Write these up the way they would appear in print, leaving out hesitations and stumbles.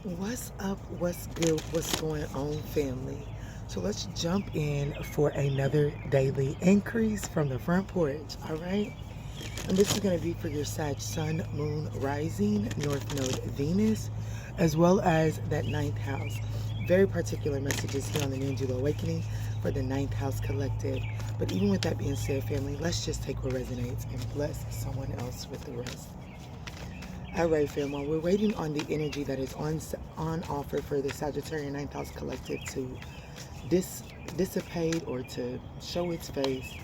What's up? What's good? What's going on, family? So let's jump in for another daily increase from the front porch, all right? And this is going to be for your Sag Sun, Moon, Rising, North Node, Venus, as well as that ninth house. Very particular messages here on the Manjula Awakening for the ninth house collective. But even with that being said, family, let's just take what resonates and bless someone else with the rest. All right, fam, while we're waiting on the energy that is on offer for the Sagittarius ninth house collective to dissipate or to show its face,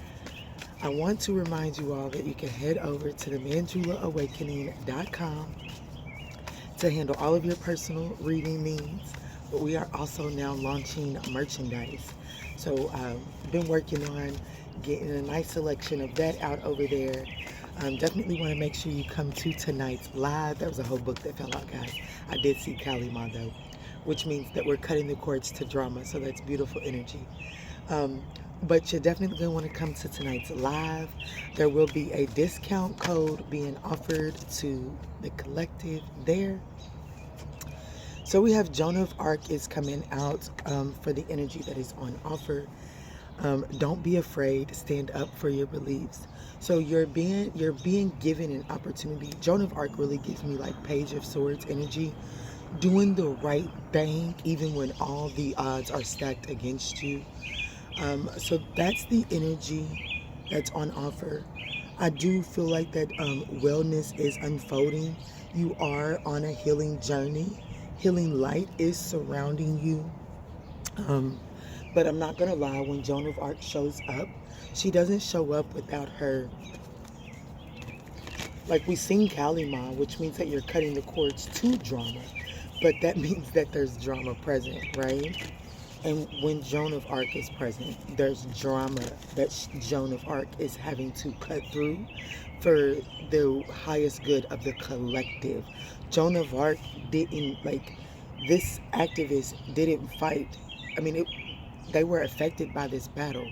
I want to remind you all that you can head over to the ManjulaAwakening.com to handle all of your personal reading needs. But we are also now launching merchandise. So I've been working on getting a nice selection of that out over there. Definitely want to make sure you come to tonight's live. There was a whole book that fell out, guys. I did see Kali Ma though, which means that we're cutting the cords to drama. So that's beautiful energy. But you're definitely going to want to come to tonight's live. There will be a discount code being offered to the collective there. So we have Joan of Arc is coming out for the energy that is on offer. Don't be afraid. Stand up for your beliefs. So you're being given an opportunity. Joan of Arc really gives me like Page of Swords energy, doing the right thing even when all the odds are stacked against you. So that's the energy that's on offer. I do feel like that wellness is unfolding. You are on a healing journey. Healing light is surrounding you. But I'm not going to lie, when Joan of Arc shows up, she doesn't show up without her. Like we sing Kali Ma, which means that you're cutting the cords to drama. But that means that there's drama present, right? And when Joan of Arc is present, there's drama that Joan of Arc is having to cut through for the highest good of the collective. Joan of Arc didn't, like, this activist didn't fight. I mean, they were affected by this battle,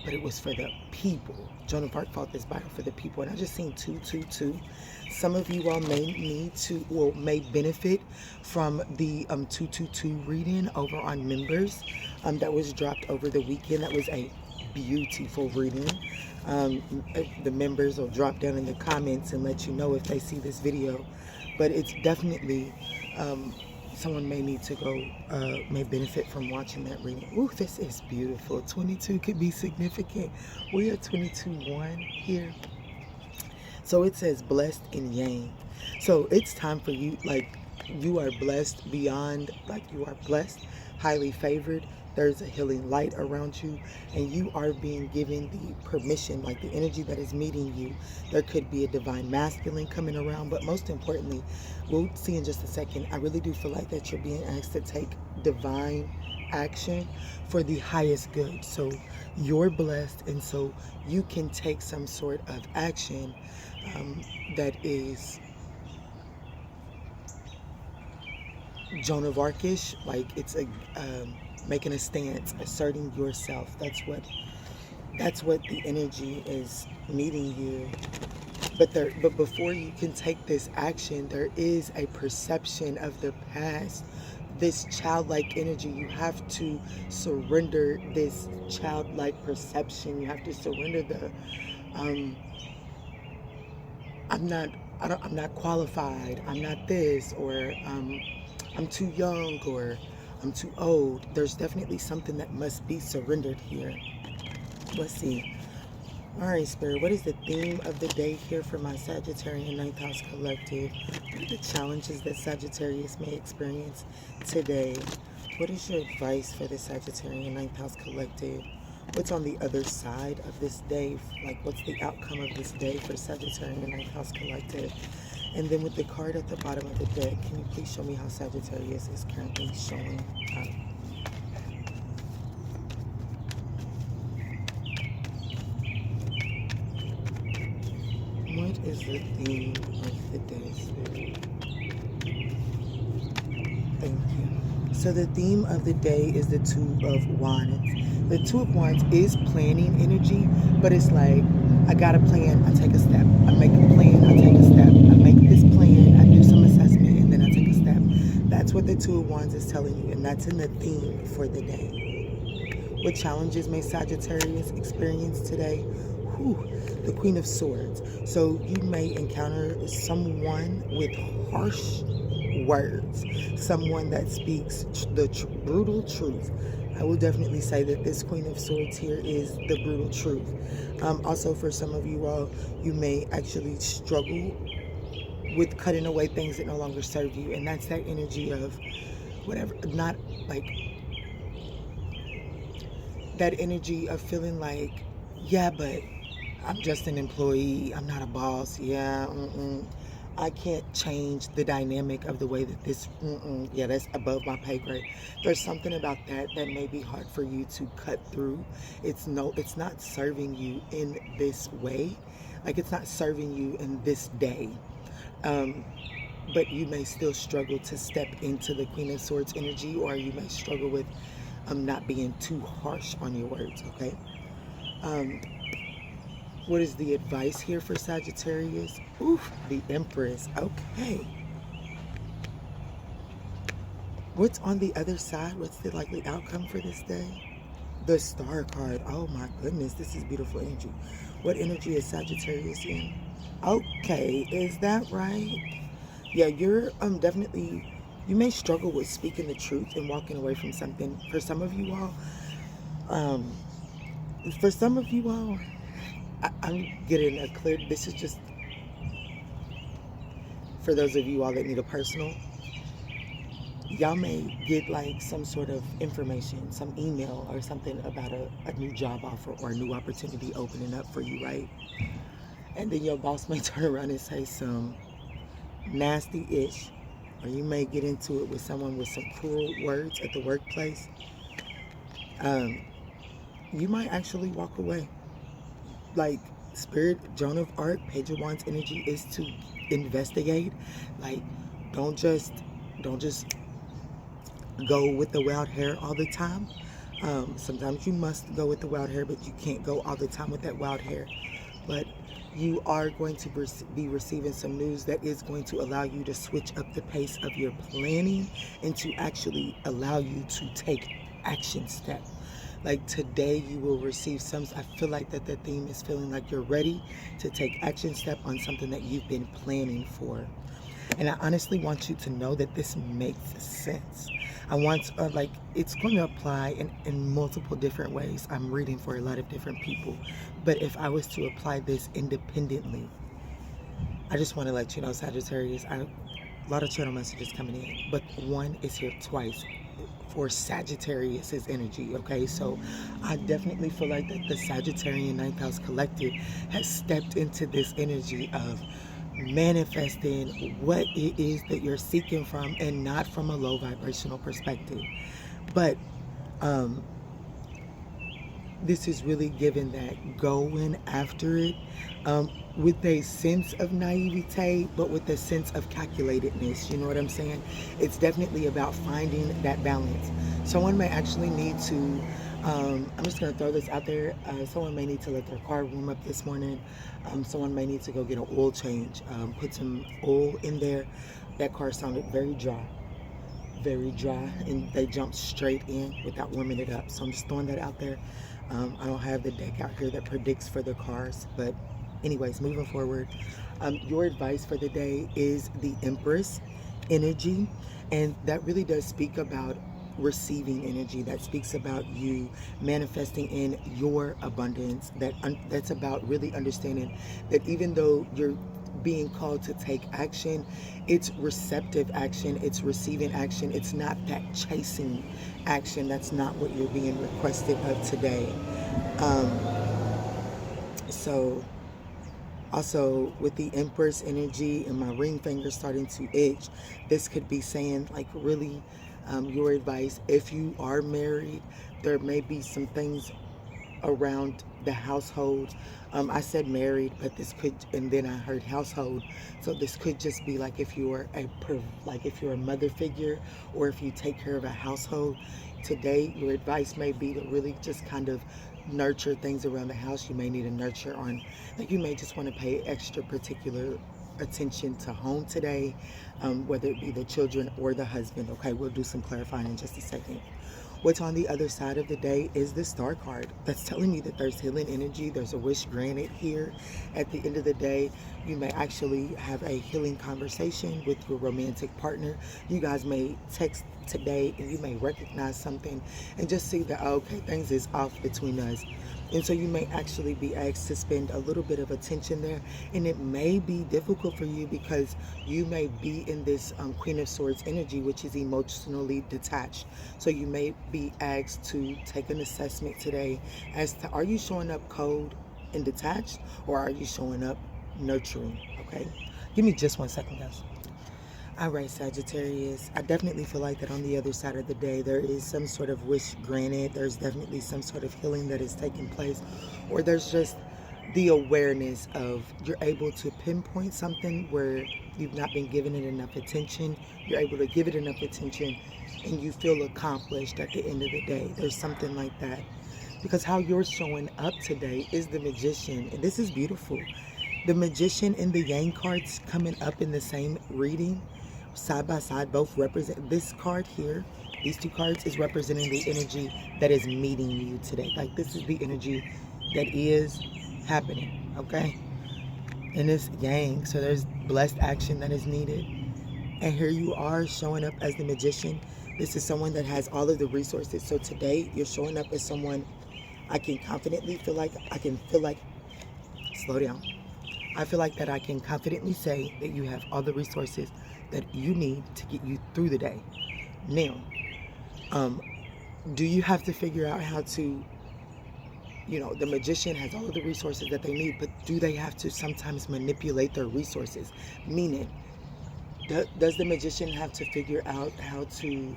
but it was for the people. Joan of Arc fought this battle for the people. And I just seen 222. Some of you all may need to, or may benefit from the 222 reading over on Members that was dropped over the weekend. That was a beautiful reading. The members will drop down in the comments and let you know if they see this video. But it's definitely, someone may need to go, may benefit from watching that reading. Ooh, this is beautiful. 22 could be significant. We are 22-1 here. So it says blessed in yang. So it's time for you, like you are blessed beyond, like you are blessed, highly favored. There's a healing light around you, and you are being given the permission, like the energy that is meeting you. There could be a divine masculine coming around, but most importantly, we'll see in just a second, I really do feel like that you're being asked to take divine action for the highest good. So you're blessed, and so you can take some sort of action that is Joan of Arc-ish, like it's a making a stance, asserting yourself. That's what the energy is meeting you. But before you can take this action, there is a perception of the past. This childlike energy, you have to surrender this childlike perception. You have to surrender the I'm not qualified, I'm not this, or I'm too young, or I'm too old. There's definitely something that must be surrendered here. Let's see. All right, Spirit, what is the theme of the day here for my Sagittarius ninth house collective? What are the challenges that Sagittarius may experience today? What is your advice for the Sagittarius ninth house collective? What's on the other side of this day? Like, what's the outcome of this day for Sagittarius ninth house collective? And then with the card at the bottom of the deck, can you please show me how Sagittarius is currently showing up? What is the theme of the day, Spirit? Thank you. So the theme of the day is the Two of Wands. The Two of Wands is planning energy, but it's like, I got a plan, I take a step. I make a plan, I take a step. I make this plan, I do some assessment, and then I take a step. That's what the Two of Wands is telling you, and that's in the theme for the day. What challenges may Sagittarius experience today? Whew, the Queen of Swords. So you may encounter someone with harsh words, someone that speaks the brutal truth. I will definitely say that this Queen of Swords here is the brutal truth. Also, for some of you all, you may actually struggle with cutting away things that no longer serve you, and that's that energy of whatever, not like that energy of feeling like, yeah, but I'm just an employee, I'm not a boss, yeah, I can't change the dynamic of the way that this, yeah, that's above my pay grade. There's something about that that may be hard for you to cut through. It's not serving you in this way, like it's not serving you in this day. But you may still struggle to step into the Queen of Swords energy, or you may struggle with not being too harsh on your words, okay? What is the advice here for Sagittarius? Oof, the Empress, okay. What's on the other side? What's the likely outcome for this day? The Star card, oh my goodness, this is beautiful energy. What energy is Sagittarius in? Okay, is that right? Yeah, you're definitely, you may struggle with speaking the truth and walking away from something. For some of you all, I'm getting a clear, this is just for those of you all that need a personal, y'all may get like some sort of information, some email or something about a new job offer or a new opportunity opening up for you, right? And then your boss may turn around and say some nasty-ish, or you may get into it with someone with some cruel words at the workplace. You might actually walk away. Like Spirit, Joan of Arc, Page of Wands energy is to investigate. Like, don't just go with the wild hair all the time. Sometimes you must go with the wild hair, but you can't go all the time with that wild hair. But you are going to be receiving some news that is going to allow you to switch up the pace of your planning and to actually allow you to take action steps. Like today you will receive I feel like that the theme is feeling like you're ready to take action step on something that you've been planning for. And I honestly want you to know that this makes sense. I want, like, it's going to apply in multiple different ways. I'm reading for a lot of different people. But if I was to apply this independently, I just want to let you know, Sagittarius, a lot of channel messages coming in, but one is here twice for Sagittarius's energy, okay? So I definitely feel like that the Sagittarian 9th House Collective has stepped into this energy of manifesting what it is that you're seeking from, and not from a low vibrational perspective. But this is really given that going after it with a sense of naivete, but with a sense of calculatedness. You know what I'm saying? It's definitely about finding that balance. Someone may actually need to I'm just going to throw this out there. Someone may need to let their car warm up this morning. Someone may need to go get an oil change, put some oil in there. That car sounded very dry, and they jumped straight in without warming it up. So I'm just throwing that out there. I don't have the deck out here that predicts for the cars, but anyways, moving forward, your advice for the day is the Empress energy, and that really does speak about receiving energy. That speaks about you manifesting in your abundance. That's about really understanding that even though you're being called to take action, it's receptive action, it's receiving action. It's not that chasing action. That's not what you're being requested of today. So also with the Empress energy and my ring finger starting to itch, this could be saying like really your advice, if you are married, there may be some things around the household. I said married, but this could, and then I heard household, so this could just be like if you're a mother figure, or if you take care of a household. Today your advice may be to really just kind of nurture things around the house. You may need to nurture on, like you may just want to pay extra particular attention to home today. whether it be the children or the husband. Okay, we'll do some clarifying in just a second. What's on the other side of the day is the Star card. That's telling me that there's healing energy. There's a wish granted here. At the end of the day, you may actually have a healing conversation with your romantic partner. You guys may text today and you may recognize something and just see that, okay, things is off between us. And so you may actually be asked to spend a little bit of attention there. And it may be difficult for you because you may be in this Queen of Swords energy, which is emotionally detached. So you may be asked to take an assessment today as to, are you showing up cold and detached, or are you showing up nurturing? Okay, give me just 1 second, guys. All right, Sagittarius, I definitely feel like that on the other side of the day, there is some sort of wish granted. There's definitely some sort of healing that is taking place, or there's just the awareness of you're able to pinpoint something where you've not been giving it enough attention. You're able to give it enough attention and you feel accomplished at the end of the day. There's something like that. Because how you're showing up today is the Magician, and this is beautiful. The Magician and the Yang cards coming up in the same reading, side by side, both represent, this card here, these two cards is representing the energy that is meeting you today. Like, this is the energy that is happening, okay? And it's Yang, so there's blessed action that is needed. And here you are showing up as the Magician. This is someone that has all of the resources. So today you're showing up as someone I can confidently feel like, slow down. I feel like that I can confidently say that you have all the resources that you need to get you through the day. Now, do you have to figure out how to, the Magician has all of the resources that they need, but do they have to sometimes manipulate their resources? Meaning, does the Magician have to figure out how to,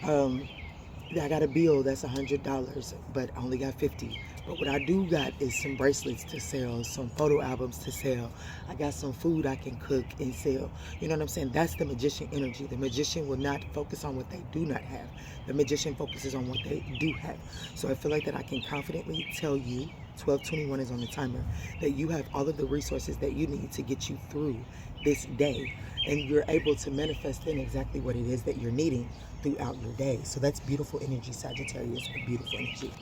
I got a bill that's $100, but I only got 50. But what I do got is some bracelets to sell, some photo albums to sell. I got some food I can cook and sell. You know what I'm saying? That's the Magician energy. The Magician will not focus on what they do not have. The Magician focuses on what they do have. So I feel like that I can confidently tell you, 1221 is on the timer, that you have all of the resources that you need to get you through this day. And you're able to manifest in exactly what it is that you're needing throughout your day. So that's beautiful energy, Sagittarius, a beautiful energy.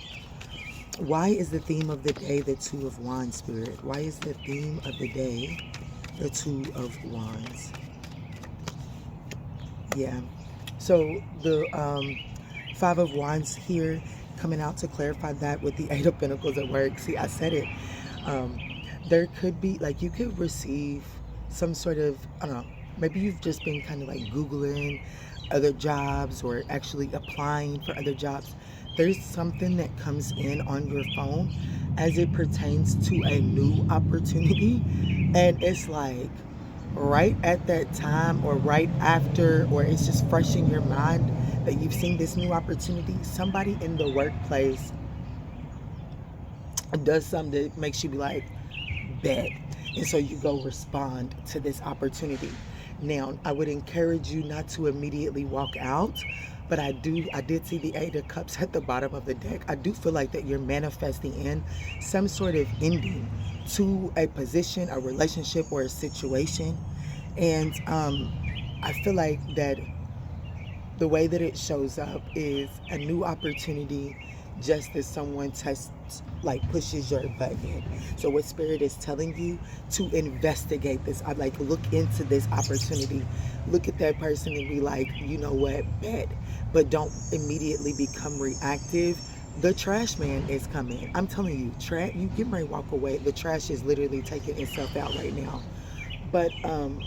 Why is the theme of the day the Two of Wands, Spirit? Why is the theme of the day the Two of Wands? Yeah. So the Five of Wands here, coming out to clarify that with the Eight of Pentacles at work. See, I said it. There could be, like, you could receive some sort of, I don't know, maybe you've just been kind of like Googling other jobs or actually applying for other jobs. There's something that comes in on your phone as it pertains to a new opportunity, and it's like right at that time or right after, or it's just fresh in your mind that you've seen this new opportunity. Somebody in the workplace does something that makes you be like, bet. And so you go respond to this opportunity. Now, I would encourage you not to immediately walk out, but I did see the Eight of Cups at the bottom of the deck. I do feel like that you're manifesting in some sort of ending to a position, a relationship, or a situation. And I feel like that the way that it shows up is a new opportunity, just as someone pushes your button. So what Spirit is telling you to investigate this, I look into this opportunity, look at that person and be like, you know what, bet, but don't immediately become reactive. The trash man is coming. I'm telling you, you get ready to walk away. The trash is literally taking itself out right now. But I'm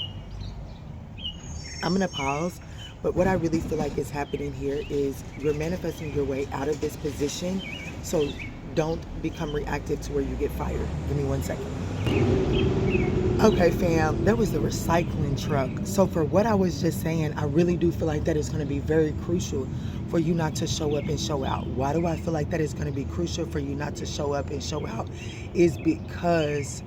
gonna pause. But what I really feel like is happening here is you're manifesting your way out of this position. So don't become reactive to where you get fired. Give me 1 second. Okay, fam, that was the recycling truck. So for what I was just saying, I really do feel like that is going to be very crucial for you not to show up and show out. Why do I feel like that is going to be crucial for you not to show up and show out? Is because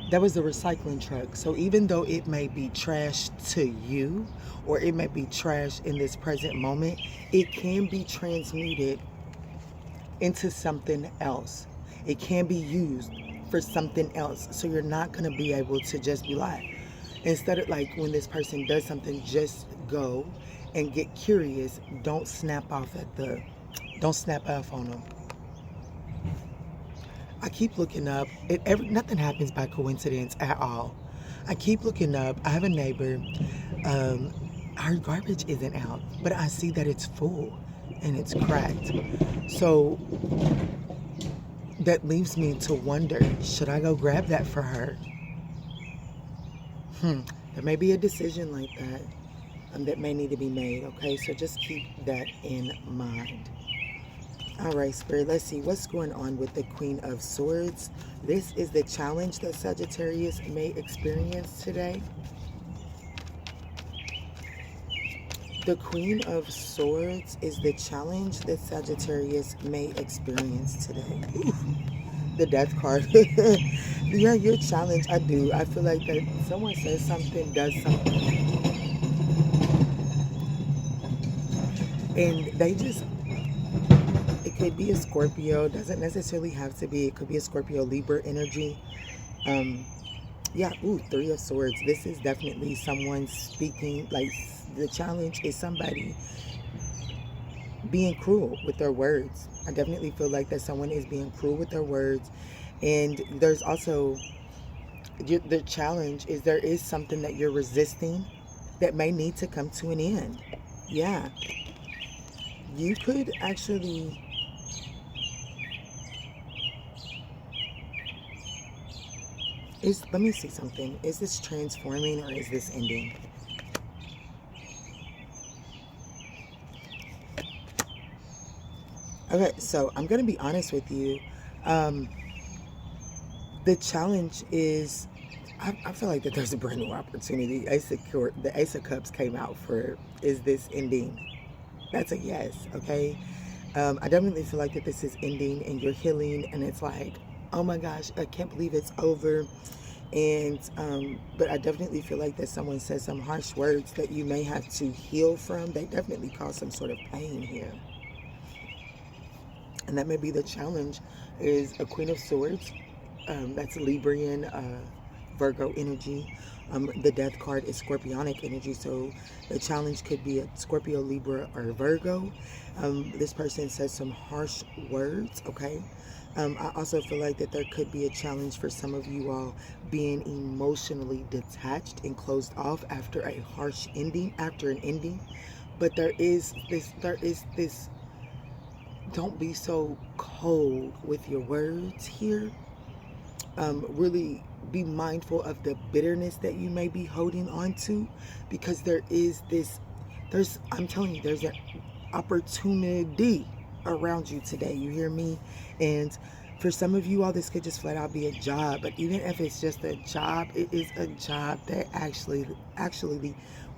that was the recycling truck. So even though it may be trash to you, or it may be trash in this present moment, it can be transmuted into something else. It can be used for something else. So you're not going to be able to just be like, instead of like when this person does something, just go and get curious. Don't snap off on them. I keep looking up. Nothing happens by coincidence at all. I keep looking up. I have a neighbor. Our garbage isn't out, but I see that it's full and it's cracked. So that leaves me to wonder, should I go grab that for her? There may be a decision like that that may need to be made, okay? So just keep that in mind. All right, Spirit, let's see what's going on with the Queen of Swords. This is the challenge that Sagittarius may experience today. The Queen of Swords is the challenge that Sagittarius may experience today. Ooh, the Death card. Yeah, your challenge, I do. I feel like that someone says something, does something, and they just, it could be a Scorpio, doesn't necessarily have to be, it could be a Scorpio Libra energy. Yeah, ooh, Three of Swords. This is definitely someone speaking, like the challenge is somebody being cruel with their words. I definitely feel like that someone is being cruel with their words. And there's also, the challenge is there is something that you're resisting that may need to come to an end. Yeah. You could actually, let me see something. Is this transforming or is this ending? Okay, so I'm going to be honest with you. The challenge is, I feel like that there's a brand new opportunity. The Ace of Cups came out for, is this ending? That's a yes, okay? I definitely feel like that this is ending and you're healing, and it's like, oh my gosh, I can't believe it's over. And but I definitely feel like that someone says some harsh words that you may have to heal from. They definitely cause some sort of pain here. And that may be the challenge, is a Queen of Swords. That's Librian, Virgo energy. The Death card is Scorpionic energy. So the challenge could be a Scorpio, Libra, or Virgo. This person says some harsh words, okay? I also feel like that there could be a challenge for some of you all being emotionally detached and closed off after a harsh ending, after an ending. But there is this, don't be so cold with your words here. Really be mindful of the bitterness that you may be holding on to, because there is this, I'm telling you, there's an opportunity around you today. You hear me? And for some of you all, this could just flat out be a job. But even if it's just a job, it is a job that actually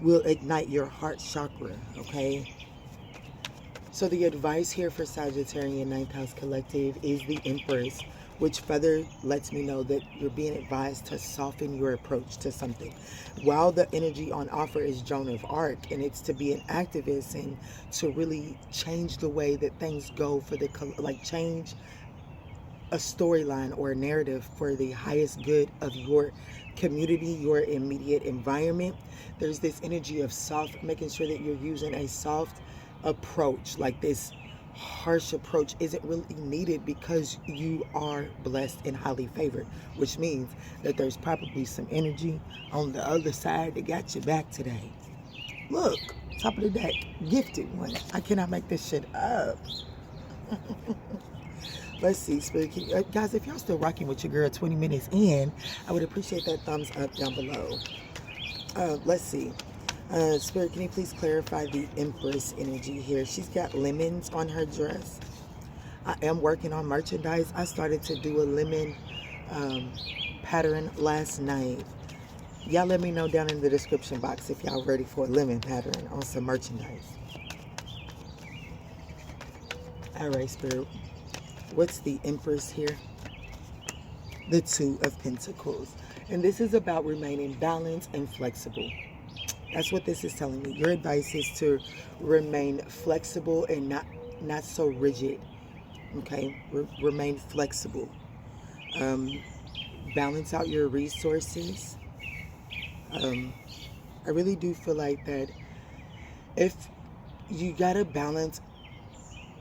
will ignite your heart chakra, okay? So the advice here for Sagittarian 9th House Collective is the Empress, which further lets me know that you're being advised to soften your approach to something. While the energy on offer is Joan of Arc, and it's to be an activist and to really change the way that things go for the, like, change a storyline or a narrative for the highest good of your community, your immediate environment. There's this energy of making sure that you're using a soft approach. Like, this harsh approach isn't really needed because you are blessed and highly favored, which means that there's probably some energy on the other side that got your back today. Look, top of the deck, gifted one. I cannot make this shit up. Let's see, Spirit. Guys, if y'all still rocking with your girl 20 minutes in, I would appreciate that thumbs up down below. Let's see. Spirit, can you please clarify the Empress energy here? She's got lemons on her dress. I am working on merchandise. I started to do a lemon pattern last night. Y'all let me know down in the description box if y'all ready for a lemon pattern on some merchandise. All right, Spirit. What's the Empress here? The Two of Pentacles. And this is about remaining balanced and flexible. That's what this is telling me. Your advice is to remain flexible and not so rigid. Okay? Remain flexible. balance out your resources. I really do feel like that if you gotta balance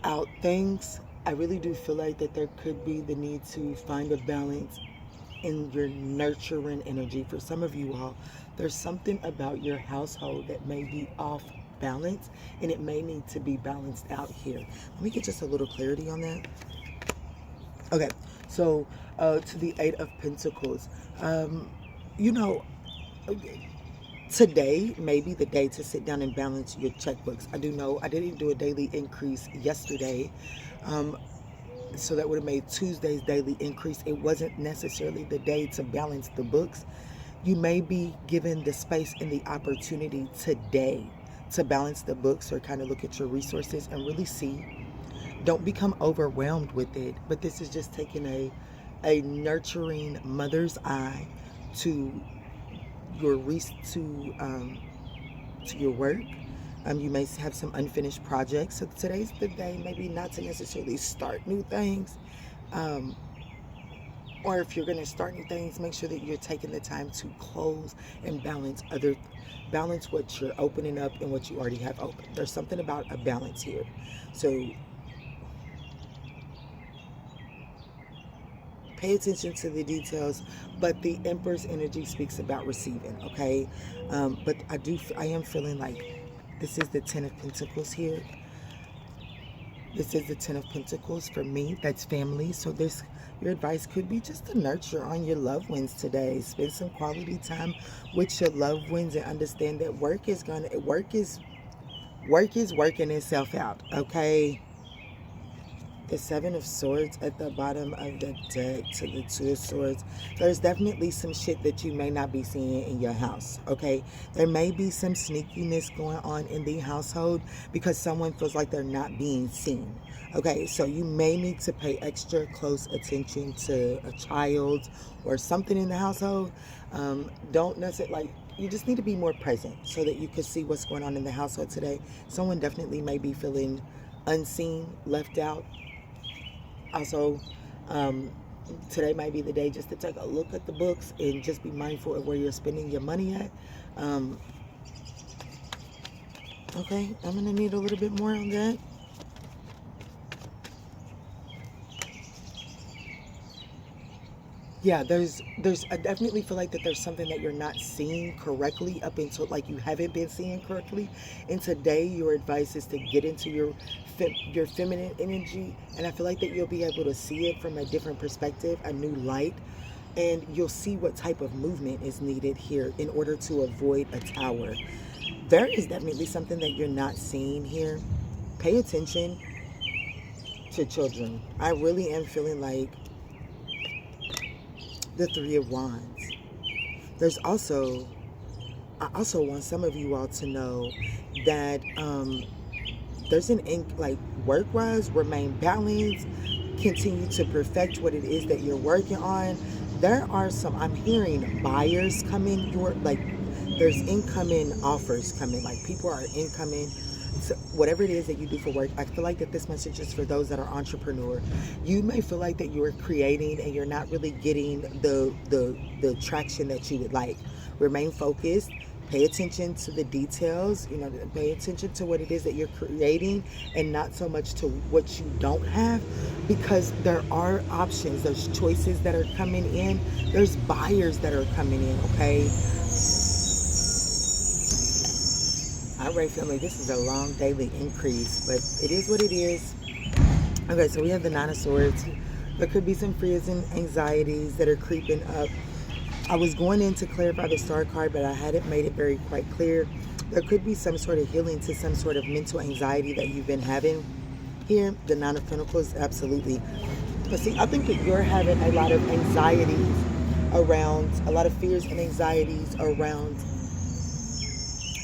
out things, I really do feel like that there could be the need to find a balance in your nurturing energy. For some of you all, there's something about your household that may be off balance, and it may need to be balanced out here. Let me get just a little clarity on that. Okay, so to the Eight of Pentacles, you know, today may be the day to sit down and balance your checkbooks. I do know I didn't do a daily increase yesterday, so that would have made Tuesday's daily increase. It wasn't necessarily the day to balance the books. You may be given the space and the opportunity today to balance the books or kind of look at your resources and really see. Don't become overwhelmed with it, but this is just taking a nurturing mother's eye to your to your work. You may have some unfinished projects, so today's the day maybe not to necessarily start new things, or if you're going to start new things, make sure that you're taking the time to close and balance what you're opening up and what you already have open. There's something about a balance here, so pay attention to the details. But the Emperor's energy speaks about receiving, okay? But I am feeling like this is the Ten of Pentacles here. This is the Ten of Pentacles for me. That's family. So your advice could be just to nurture on your loved ones today. Spend some quality time with your loved ones and understand that work is working itself out, okay? The Seven of Swords at the bottom of the deck to the Two of Swords. There's definitely some shit that you may not be seeing in your house, okay? There may be some sneakiness going on in the household because someone feels like they're not being seen, okay? So you may need to pay extra close attention to a child or something in the household. Don't necessarily, you just need to be more present so that you can see what's going on in the household today. Someone definitely may be feeling unseen, left out. Also, today might be the day just to take a look at the books and just be mindful of where you're spending your money at. Okay, I'm going to need a little bit more on that. Yeah, I definitely feel like that there's something that you're not seeing correctly up until, like, you haven't been seeing correctly. And today your advice is to get into your feminine energy, and I feel like that you'll be able to see it from a different perspective, a new light, and you'll see what type of movement is needed here in order to avoid a tower. There is definitely something that you're not seeing here. Pay attention to children. I really am feeling like the Three of Wands. I also want some of you all to know that there's work-wise, remain balanced, continue to perfect what it is that you're working on. There are I'm hearing buyers coming, there's incoming offers coming, like people are incoming. So whatever it is that you do for work, I feel like that this message is for those that are entrepreneur. You may feel like that you're creating and you're not really getting the traction that you would like. Remain focused. Pay attention to the details. Pay attention to what it is that you're creating and not so much to what you don't have, because there are options. There's choices that are coming in. There's buyers that are coming in, okay? All right, family, this is a long daily increase, but it is what it is. Okay, so we have the Nine of Swords. There could be some fears and anxieties that are creeping up. I was going in to clarify the Star card, but I hadn't made it very quite clear. There could be some sort of healing to some sort of mental anxiety that you've been having here. The Nine of Pentacles, absolutely. But see, I think that you're having a lot of anxieties around, a lot of fears and anxieties around.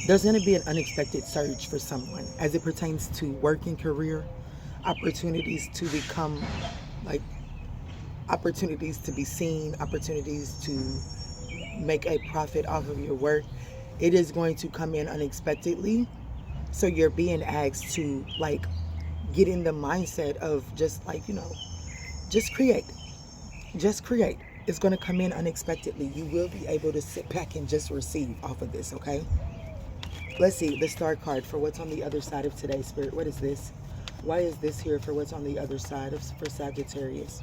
There's going to be an unexpected surge for someone as it pertains to work and career, opportunities to become, opportunities to be seen, opportunities to make a profit off of your work. It is going to come in unexpectedly. So you're being asked to get in the mindset of just create. Just create. It's going to come in unexpectedly. You will be able to sit back and just receive off of this, okay? Let's see, the star card for what's on the other side of today, Spirit. What is this? Why is this here for what's on the other side for Sagittarius?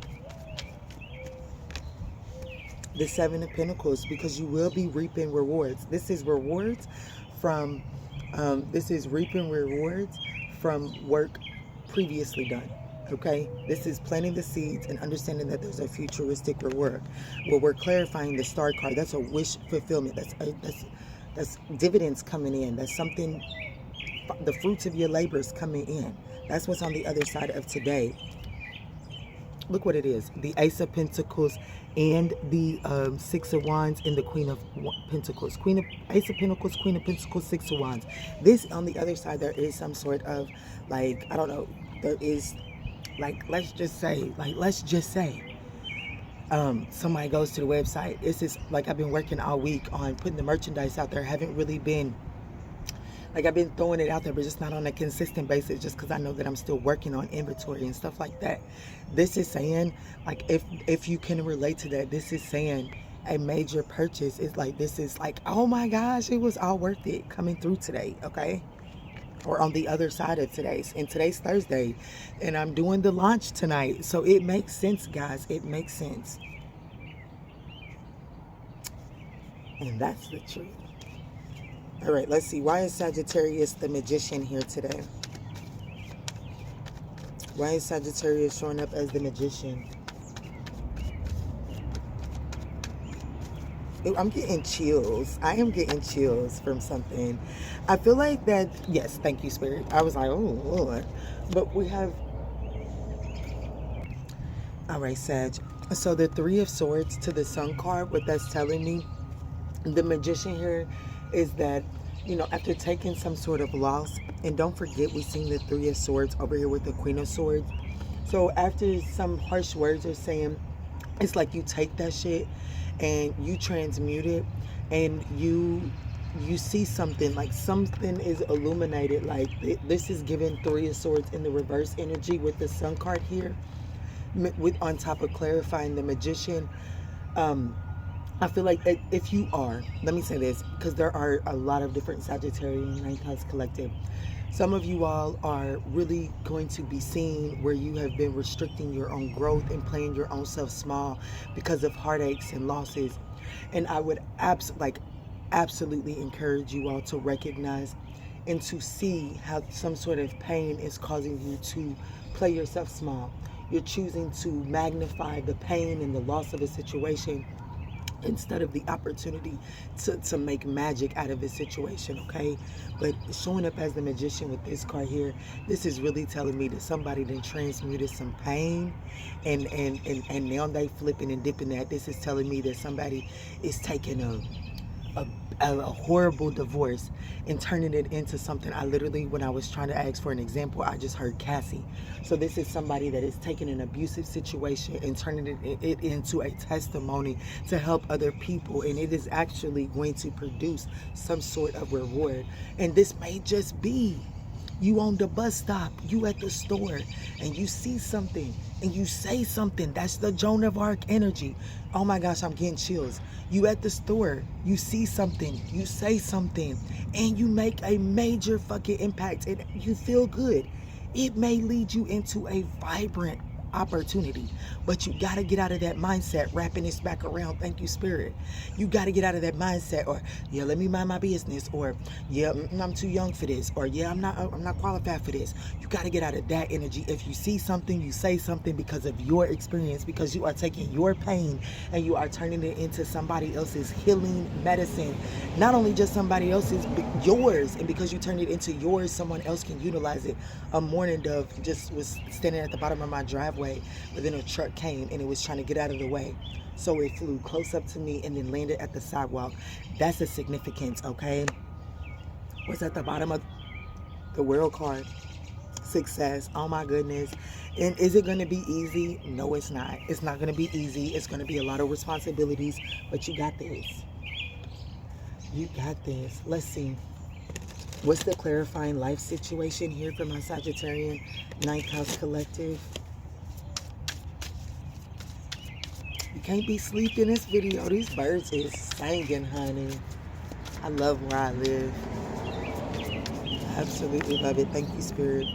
The Seven of Pentacles, because you will be reaping rewards. This is rewards from, this is reaping rewards from work previously done. Okay, this is planting the seeds and understanding that there's a futuristic reward. Well, we're clarifying the star card. That's a wish fulfillment. That's dividends coming in. That's something, the fruits of your labors coming in. That's what's on the other side of today. Look what it is. The Ace of Pentacles and the Six of Wands and the Queen of Pentacles. Ace of Pentacles, Queen of Pentacles, Six of Wands. This, on the other side, there is some sort of, like, I don't know, there is, like, let's just say, somebody goes to the website. This is, like, I've been working all week on putting the merchandise out there. I haven't really been, like, I've been throwing it out there, but just not on a consistent basis, just because I know that I'm still working on inventory and stuff like that. This is saying, like, if you can relate to that, this is saying a major purchase is like, this is like, oh my gosh, it was all worth it coming through today, okay? Or on the other side of today's. And today's Thursday, and I'm doing the launch tonight. So it makes sense, guys. It makes sense. And that's the truth. All right, let's see. Why is Sagittarius the Magician here today? Why is Sagittarius showing up as the Magician? I'm getting chills. I am getting chills from something. I feel like that, yes, thank you, Spirit. I was like, oh, Lord. But we have, all right, Sag. So the Three of Swords to the Sun card, what that's telling me, the Magician here is that, you know, after taking some sort of loss, and don't forget, we've seen the Three of Swords over here with the Queen of Swords. So after some harsh words are saying, it's like you take that shit and you transmute it, and you see something, like something is illuminated. Like this is giving Three of Swords in the reverse energy with the Sun card here, with on top of clarifying the Magician. I feel like if you are, let me say this, because there are a lot of different Sagittarian Ninth House Collective. Some of you all are really going to be seeing where you have been restricting your own growth and playing your own self small because of heartaches and losses. And I would absolutely encourage you all to recognize and to see how some sort of pain is causing you to play yourself small. You're choosing to magnify the pain and the loss of a situation instead of the opportunity to make magic out of a situation, okay? But showing up as the Magician with this card here, this is really telling me that somebody then transmuted some pain, and now they flipping and dipping that. This is telling me that somebody is taking a horrible divorce and turning it into something. I literally, when I was trying to ask for an example, I just heard Cassie. So this is somebody that is taking an abusive situation and turning it into a testimony to help other people, and it is actually going to produce some sort of reward. And this may just be you on the bus stop, you at the store, and you see something and you say something. That's the Joan of Arc energy. Oh my gosh, I'm getting chills. You at the store, you see something, you say something, and you make a major fucking impact, and you feel good. It may lead you into a vibrant opportunity, but you got to get out of that mindset. Wrapping this back around, thank you, Spirit. You got to get out of that mindset, or yeah, let me mind my business, or yeah, I'm too young for this, or yeah, I'm not qualified for this. You got to get out of that energy. If you see something, you say something because of your experience, because you are taking your pain and you are turning it into somebody else's healing medicine. Not only just somebody else's, but yours. And because you turned it into yours, someone else can utilize it. A mourning dove just was standing at the bottom of my driveway, but then a truck came and it was trying to get out of the way. So it flew close up to me and then landed at the sidewalk. That's the significance, okay? What's at the bottom of the world card? Success. Oh my goodness. And is it going to be easy? No, it's not. It's not going to be easy. It's going to be a lot of responsibilities, but you got this. You got this. Let's see. What's the clarifying life situation here for my Sagittarian Ninth House Collective? Can't be sleep in this video. These birds is singing, honey. I love where I live. Absolutely love it. Thank you, Spirit.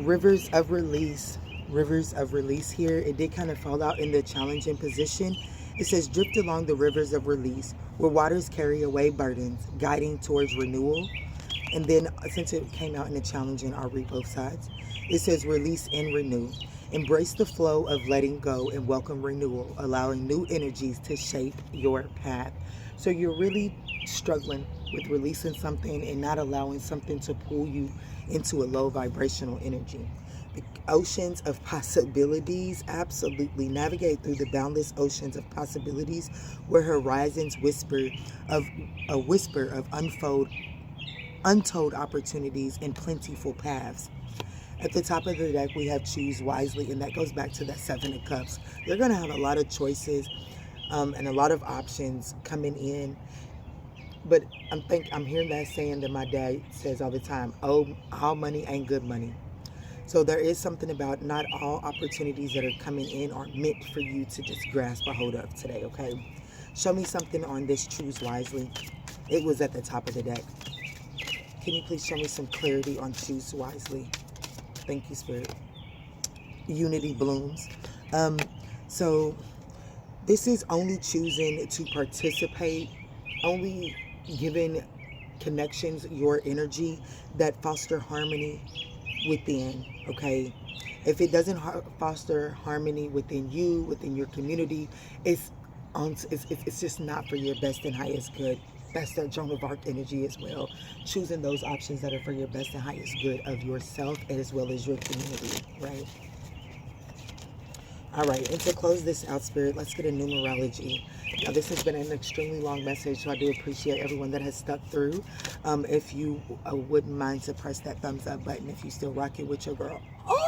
Rivers of release. Rivers of release here. It did kind of fall out in the challenging position. It says, drift along the rivers of release, where waters carry away burdens, guiding towards renewal. And then, since it came out in the challenging, I'll read both sides. It says, release and renew. Embrace the flow of letting go and welcome renewal, allowing new energies to shape your path. So you're really struggling with releasing something and not allowing something to pull you into a low vibrational energy. The oceans of possibilities, absolutely. Navigate through the boundless oceans of possibilities where horizons whisper of untold opportunities and plentiful paths. At the top of the deck, we have choose wisely, and that goes back to that Seven of Cups. You're going to have a lot of choices and a lot of options coming in. But I'm hearing that saying that my dad says all the time, oh, all money ain't good money. So there is something about not all opportunities that are coming in are meant for you to just grasp a hold of today, okay? Show me something on this choose wisely. It was at the top of the deck. Can you please show me some clarity on choose wisely? Thank you, Spirit. Unity blooms. So this is only choosing to participate, only giving connections your energy that foster harmony within, okay? If it doesn't foster harmony within you, within your community, it's just not for your best and highest good. That's that Joan of Arc energy as well. Choosing those options that are for your best and highest good of yourself as well as your community, right? All right, and to close this out, Spirit, let's get a numerology. Now, this has been an extremely long message, so I do appreciate everyone that has stuck through. If you wouldn't mind to press that thumbs up button if you still rock it with your girl. Oh!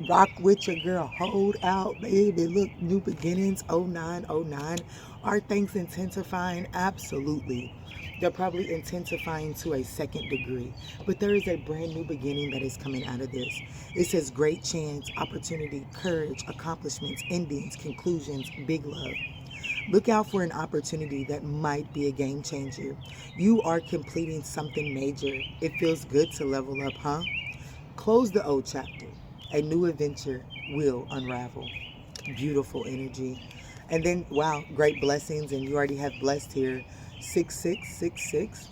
Rock with your girl. Hold out, baby. Look, new beginnings, 0909. Are things intensifying? Absolutely. They're probably intensifying to a second degree, but there is a brand new beginning that is coming out of this. It says great chance, opportunity, courage, accomplishments, endings, conclusions, big love. Look out for an opportunity that might be a game changer. You are completing something major. It feels good to level up, huh? Close the old chapter. A new adventure will unravel. Beautiful energy. And then, wow, great blessings. And you already have blessed here. 6666.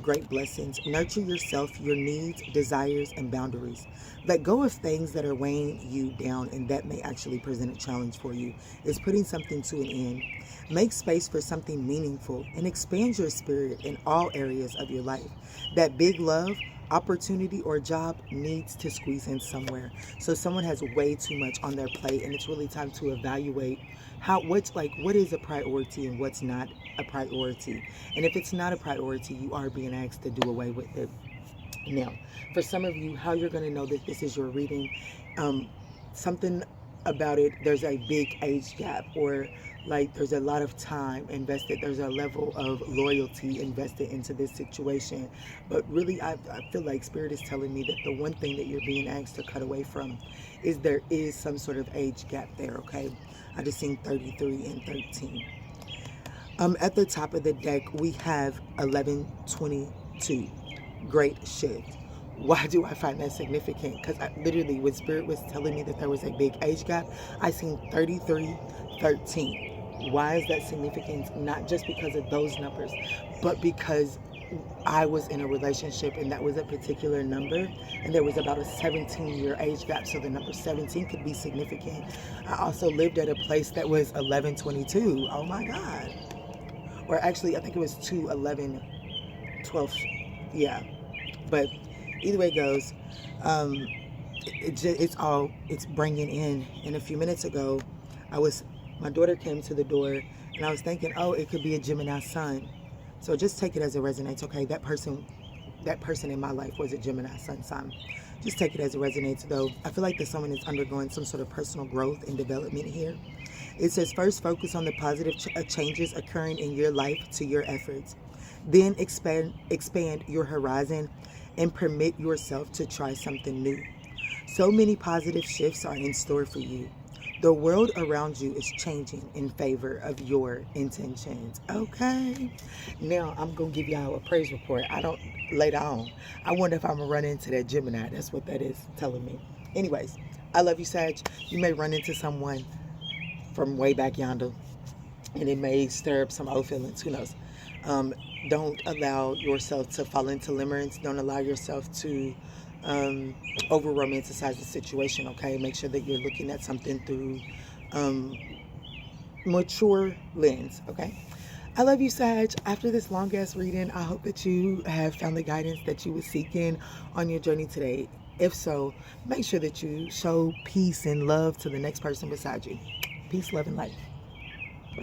Great blessings. Nurture yourself, your needs, desires, and boundaries. Let go of things that are weighing you down and that may actually present a challenge for you. It's putting something to an end. Make space for something meaningful and expand your spirit in all areas of your life. That big love, opportunity, or job needs to squeeze in somewhere. So someone has way too much on their plate, and it's really time to evaluate what is a priority and what's not a priority. And if it's not a priority, you are being asked to do away with it. Now, for some of you, how you're going to know that this is your reading, something about it, there's a big age gap, or like there's a lot of time invested, there's a level of loyalty invested into this situation. But really, I feel like Spirit is telling me that the one thing that you're being asked to cut away from is there is some sort of age gap there, okay? I just seen 33 and 13. At the top of the deck, we have 1122. Great shift. Why do I find that significant? Because literally, when Spirit was telling me that there was a big age gap, I seen 33, 13. Why is that significant? Not just because of those numbers, but because I was in a relationship and that was a particular number, and there was about a 17-year age gap, so the number 17 could be significant. I also lived at a place that was 1122. Oh my God. Or actually, I think it was 211, 12. Yeah. But either way it goes, it's bringing in. And a few minutes ago, my daughter came to the door, and I was thinking, oh, it could be a Gemini sun. So just take it as it resonates, okay? That person in my life was a Gemini sun sign. Just take it as it resonates, though. I feel like that someone is undergoing some sort of personal growth and development here. It says, first, focus on the positive changes occurring in your life to your efforts. Then expand your horizon and permit yourself to try something new. So many positive shifts are in store for you. The world around you is changing in favor of your intentions. Okay. Now I'm gonna give y'all a praise report. I don't later on. I wonder if I'm gonna run into that Gemini. That's what that is telling me. Anyways, I love you, Sag. You may run into someone from way back yonder, and it may stir up some old feelings. Who knows? Don't allow yourself to fall into limerence. Don't allow yourself to over romanticize the situation. Okay, make sure that you're looking at something through mature lens. Okay. I love you, Sag. After this long ass reading, I hope that you have found the guidance that you were seeking on your journey today. If so, make sure that you show peace and love to the next person beside you. Peace, love, and light.